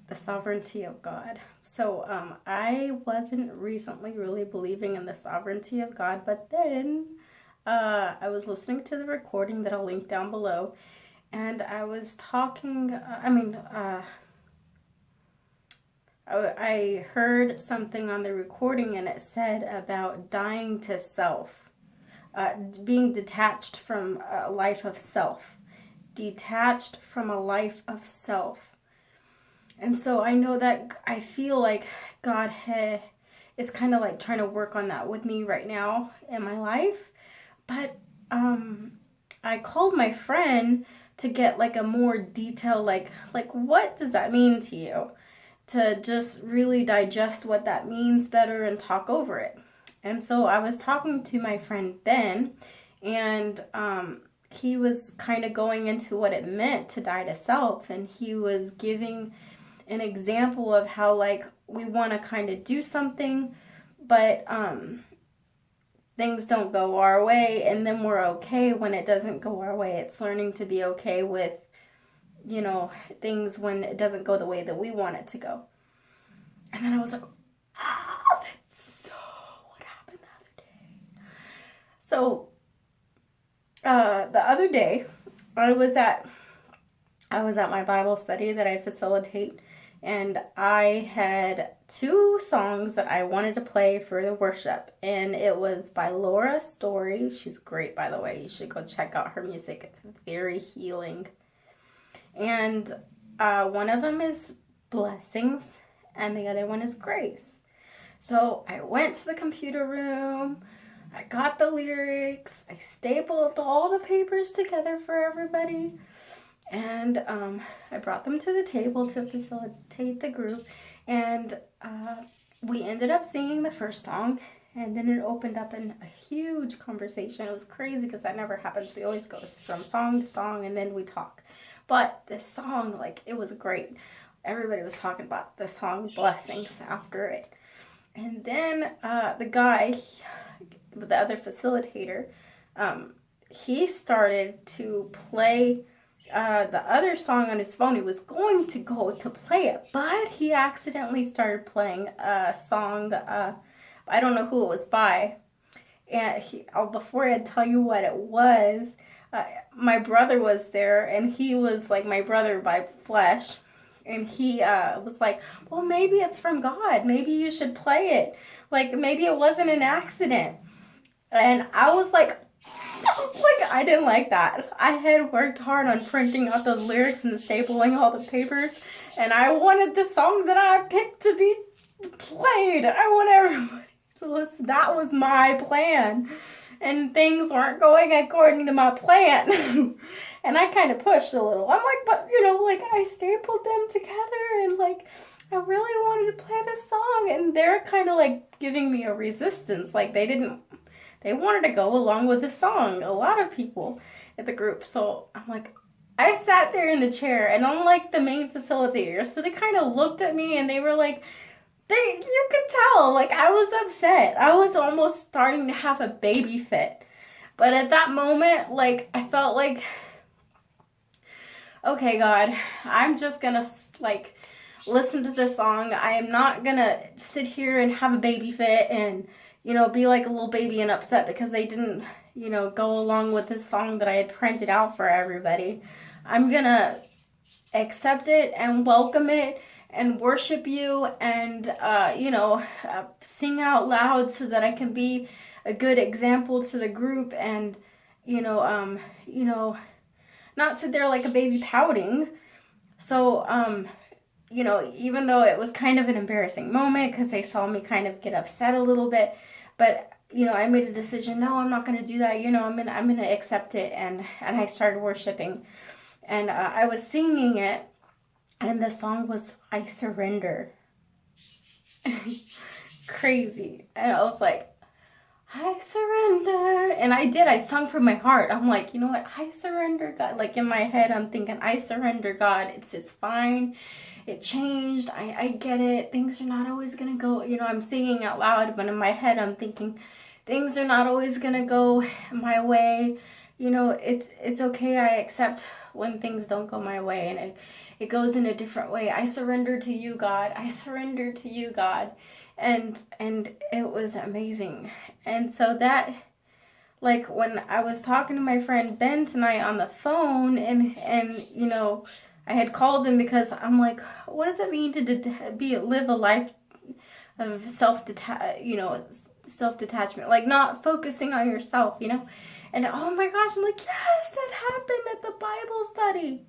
the sovereignty of God. So I wasn't recently really believing in the sovereignty of God, but then I was listening to the recording that I'll link down below, and I was talking, I heard something on the recording, and it said about dying to self, being detached from a life of self, detached from a life of self. And so I know that I feel like God is kind of like trying to work on that with me right now in my life. But I called my friend to get like a more detailed, like what does that mean to you? To just really digest what that means better and talk over it. And so I was talking to my friend Ben, and he was kind of going into what it meant to die to self, and he was giving an example of how like we want to kind of do something, but things don't go our way, and then we're okay when it doesn't go our way. It's learning to be okay with, you know, things when it doesn't go the way that we want it to go. And then I was like, that's so what happened the other day. So the other day I was at my Bible study that I facilitate, and I had 2 songs that I wanted to play for the worship, and it was by Laura Story. She's great, by the way. You should go check out her music. It's very healing. And one of them is Blessings, and the other one is Grace. So I went to the computer room, I got the lyrics, I stapled all the papers together for everybody, and I brought them to the table to facilitate the group, and we ended up singing the first song, and then it opened up in a huge conversation. It was crazy because that never happens. We always go from song to song, and then we talk. But this song, like, it was great. Everybody was talking about the song Blessings after it. And then the guy, the other facilitator, he started to play the other song on his phone. He was going to go to play it, but he accidentally started playing a song. I don't know who it was by. And before I tell you what it was, my brother was there, and he was like my brother by flesh. And he was like, well, maybe it's from God. Maybe you should play it. Like, maybe it wasn't an accident. And I was like, I didn't like that. I had worked hard on printing out those lyrics and stapling all the papers, and I wanted the song that I picked to be played. I want everybody to listen. That was my plan. And things weren't going according to my plan. And I kind of pushed a little. I'm like, but, you know, like, I stapled them together, and, like, I really wanted to play this song. And they're kind of, like, giving me a resistance. Like, they wanted to go along with the song. A lot of people at the group. So I'm like, I sat there in the chair, and I'm, like, the main facilitator. So they kind of looked at me, and they were like, you could tell, like, I was upset. I was almost starting to have a baby fit. But at that moment, like, I felt like, okay, God, I'm just gonna, like, listen to this song. I am not gonna sit here and have a baby fit and, you know, be like a little baby and upset because they didn't, you know, go along with this song that I had printed out for everybody. I'm gonna accept it and welcome it and worship you and, sing out loud so that I can be a good example to the group and, not sit there like a baby pouting. So, even though it was kind of an embarrassing moment because they saw me kind of get upset a little bit, but, I made a decision, no, I'm not going to do that. I'm going to accept it. And I started worshiping, and I was singing it, and the song was I Surrender. Crazy. And I was like, I surrender. And I sung from my heart. I'm like, you know what? I surrender, God. Like, in my head, I'm thinking, I surrender, God. It's fine. It changed. I get it. Things are not always going to go, I'm singing out loud, but in my head, I'm thinking, things are not always going to go my way. It's okay. I accept when things don't go my way. And it goes in a different way. I surrender to you, God. I surrender to you, God. And it was amazing. And so that, like, when I was talking to my friend Ben tonight on the phone, and you know, I had called him because I'm like, what does it mean to live a life of self-detachment, like not focusing on yourself, you know? And oh my gosh, I'm like, yes, that happened at the Bible study.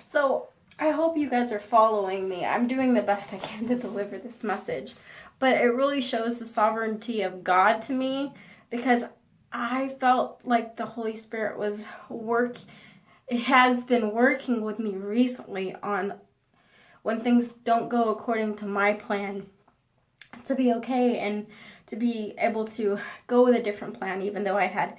So I hope you guys are following me. I'm doing the best I can to deliver this message, but it really shows the sovereignty of God to me, because I felt like the Holy Spirit has been working with me recently on when things don't go according to my plan, to be okay and to be able to go with a different plan, even though I had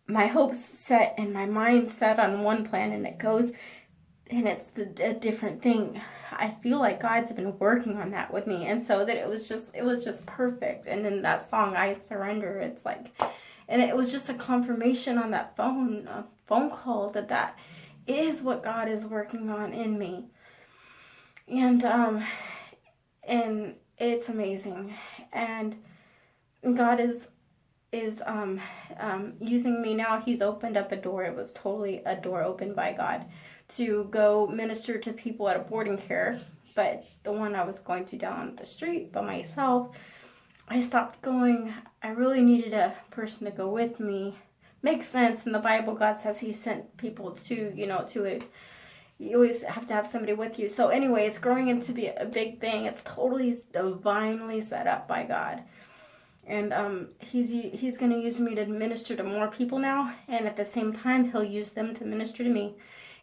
my hopes set and my mind set on one plan, and it's a different thing. I feel like God's been working on that with me, and so that it was just perfect. And then that song, I Surrender, it's like, and it was just a confirmation on that phone call that is what God is working on in me. And it's amazing. And God is using me now. He's opened up a door. It was totally a door opened by God to go minister to people at a boarding care. But the one I was going to down the street by myself, I stopped going. I really needed a person to go with me. Makes sense. In the Bible, God says he sent people to it. You always have to have somebody with you. So anyway, it's growing into be a big thing. It's totally divinely set up by God. And he's going to use me to minister to more people now. And at the same time, he'll use them to minister to me.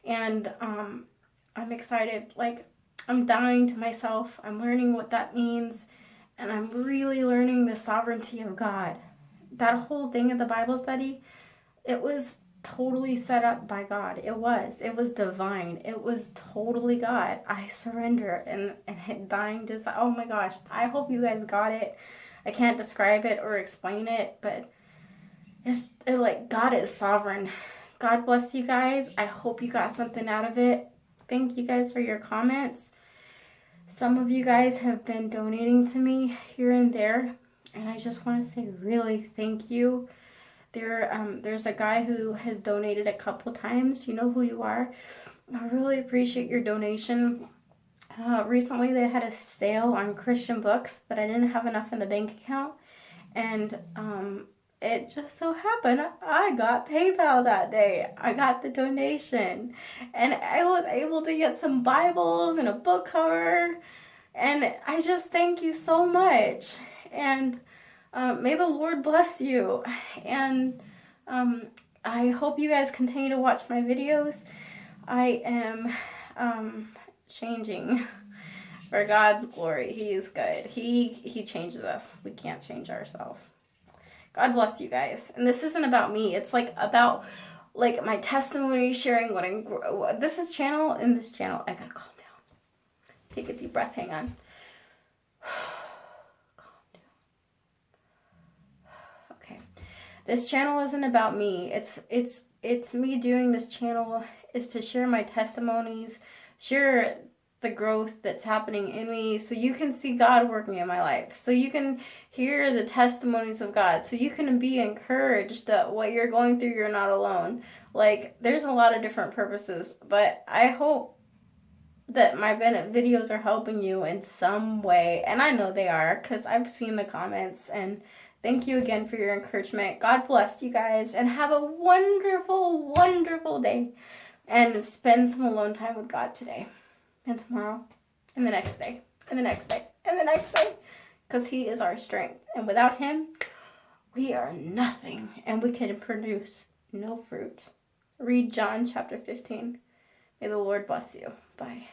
And I'm excited. Like, I'm dying to myself. I'm learning what that means. And I'm really learning the sovereignty of God. That whole thing at the Bible study, it was totally set up by God. It was divine. It was totally God. I surrender, and dying to, oh my gosh, I hope you guys got it. I can't describe it or explain it, but it's like God is sovereign. God bless you guys. I hope you got something out of it. Thank you guys for your comments. Some of you guys have been donating to me here and there, and I just want to say really thank you. There's a guy who has donated a couple times. You know who you are. I really appreciate your donation. Recently they had a sale on Christian books, but I didn't have enough in the bank account, and it just so happened I got PayPal that day. I got the donation, and I was able to get some Bibles and a book cover, and I just thank you so much. And may the Lord bless you. And I hope you guys continue to watch my videos. I am changing for God's glory. He is good. He changes us. We can't change ourselves. God bless you guys. And this isn't about me. It's like about like my testimony, sharing what this channel. I gotta calm down. Take a deep breath. Hang on. This channel isn't about me. It's me doing this channel is to share my testimonies, share the growth that's happening in me, so you can see God working in my life, so you can hear the testimonies of God, so you can be encouraged that what you're going through, you're not alone. Like, there's a lot of different purposes, but I hope that my videos are helping you in some way, and I know they are, because I've seen the comments. And thank you again for your encouragement. God bless you guys, and have a wonderful, wonderful day. And spend some alone time with God today, and tomorrow, and the next day, and the next day, and the next day. Because he is our strength. And without him, we are nothing. And we can produce no fruit. Read John chapter 15. May the Lord bless you. Bye.